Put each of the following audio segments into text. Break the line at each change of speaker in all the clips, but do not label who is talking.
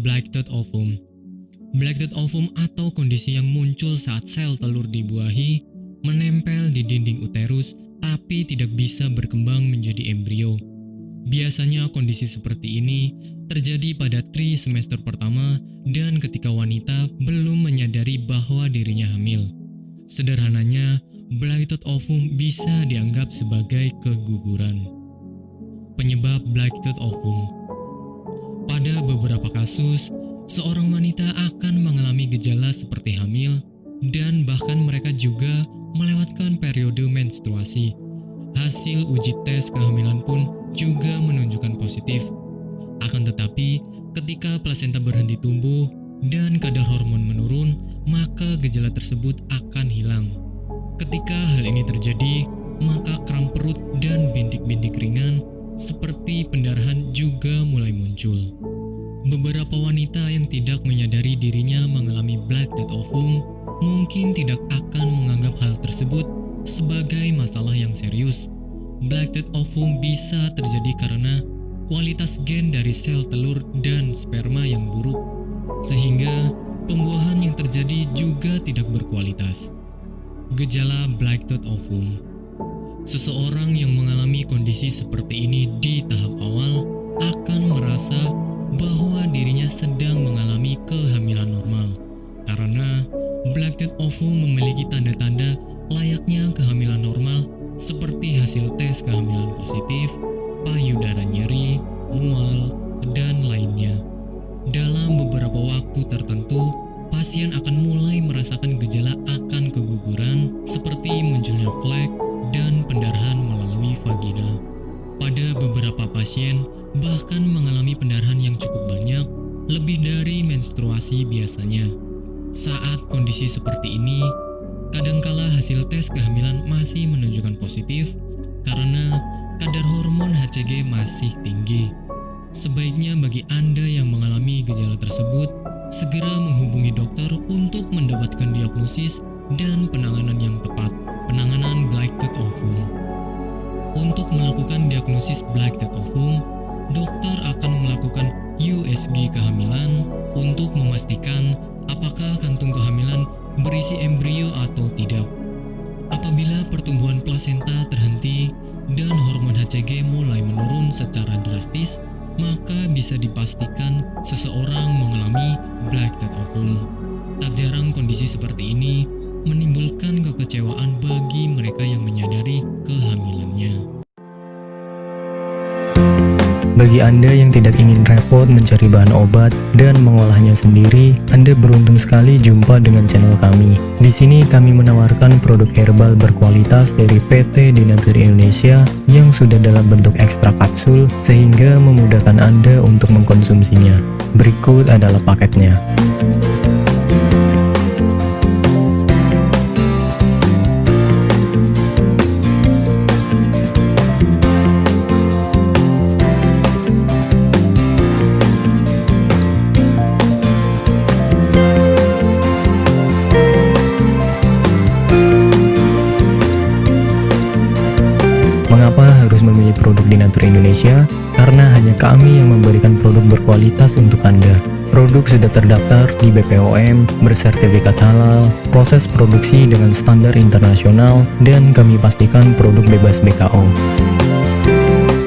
Black-tooth ovum. Black-tooth ovum atau kondisi yang muncul saat sel telur dibuahi menempel di dinding uterus tapi tidak bisa berkembang menjadi embrio. Biasanya kondisi seperti ini terjadi pada trimester pertama dan ketika wanita belum menyadari bahwa dirinya hamil. Sederhananya, Black-tooth ovum bisa dianggap sebagai keguguran. Penyebab Black-tooth ovum. Pada beberapa kasus, seorang wanita akan mengalami gejala seperti hamil dan bahkan mereka juga melewatkan periode menstruasi. Hasil uji tes kehamilan pun juga menunjukkan positif. Akan tetapi, ketika plasenta berhenti tumbuh dan kadar hormon menurun, maka gejala tersebut akan hilang. Ketika hal ini terjadi, maka kram perut dan bintik-bintik ringan seperti pendarahan juga mulai muncul. Beberapa wanita yang tidak menyadari dirinya mengalami Black-tooth ovum mungkin tidak akan menganggap hal tersebut sebagai masalah yang serius. Black-tooth ovum bisa terjadi karena kualitas gen dari sel telur dan sperma yang buruk, sehingga pembuahan yang terjadi juga tidak berkualitas. Gejala Black-tooth ovum. Seseorang yang mengalami kondisi seperti ini di tahap awal akan merasa bahwa dirinya sedang mengalami kehamilan normal karena Black-tooth ovum memiliki tanda-tanda layaknya kehamilan normal seperti hasil tes kehamilan positif, payudara nyeri, mual, dan lainnya. Dalam beberapa waktu tertentu, pasien akan mulai merasakan gejala akan keguguran seperti munculnya flek dan pendarahan melalui vagina. Pada beberapa pasien bahkan mengalami pendarahan yang cukup banyak, lebih dari menstruasi biasanya. Saat kondisi seperti ini, kadangkala hasil tes kehamilan masih menunjukkan positif karena kadar hormon HCG masih tinggi. Sebaiknya bagi Anda yang mengalami gejala tersebut, segera menghubungi dokter untuk mendapatkan diagnosis dan penanganan yang tepat. Penanganan Black-tooth ovum. Untuk melakukan diagnosis Black-tooth ovum, dokter akan melakukan USG kehamilan untuk memastikan apakah kantung kehamilan berisi embrio atau tidak. Apabila pertumbuhan plasenta terhenti dan hormon HCG mulai menurun secara drastis, maka bisa dipastikan seseorang mengalami Black-tooth ovum. Tak jarang kondisi seperti ini menimbulkan kekecewaan bagi mereka yang menyadari kehamilannya.
Bagi Anda yang tidak ingin repot mencari bahan obat dan mengolahnya sendiri, Anda beruntung sekali jumpa dengan channel kami. Di sini kami menawarkan produk herbal berkualitas dari PT Denatur Indonesia yang sudah dalam bentuk ekstrak kapsul sehingga memudahkan Anda untuk mengkonsumsinya. Berikut adalah paketnya. Mengapa harus memilih produk Denatur Indonesia? Karena hanya kami yang memberikan produk berkualitas untuk Anda. Produk sudah terdaftar di BPOM, bersertifikat halal, proses produksi dengan standar internasional, dan kami pastikan produk bebas BKO.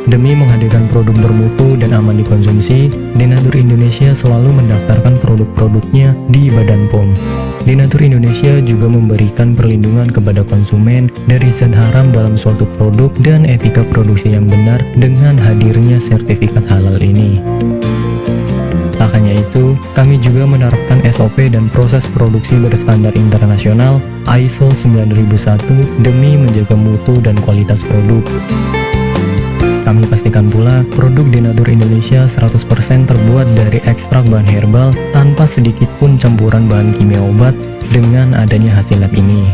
Demi menghadirkan produk bermutu dan aman dikonsumsi, Denatur Indonesia selalu mendaftarkan produk-produknya di Badan POM. Denatur Indonesia juga memberikan perlindungan kepada konsumen dari zat haram dalam suatu produk dan etika produksi yang benar dengan hadirnya sertifikat halal ini. Tak hanya itu, kami juga menerapkan SOP dan proses produksi berstandar internasional ISO 9001 demi menjaga mutu dan kualitas produk. Kami pastikan pula produk Denatur Indonesia 100% terbuat dari ekstrak bahan herbal tanpa sedikit pun campuran bahan kimia obat dengan adanya hasil lab ini.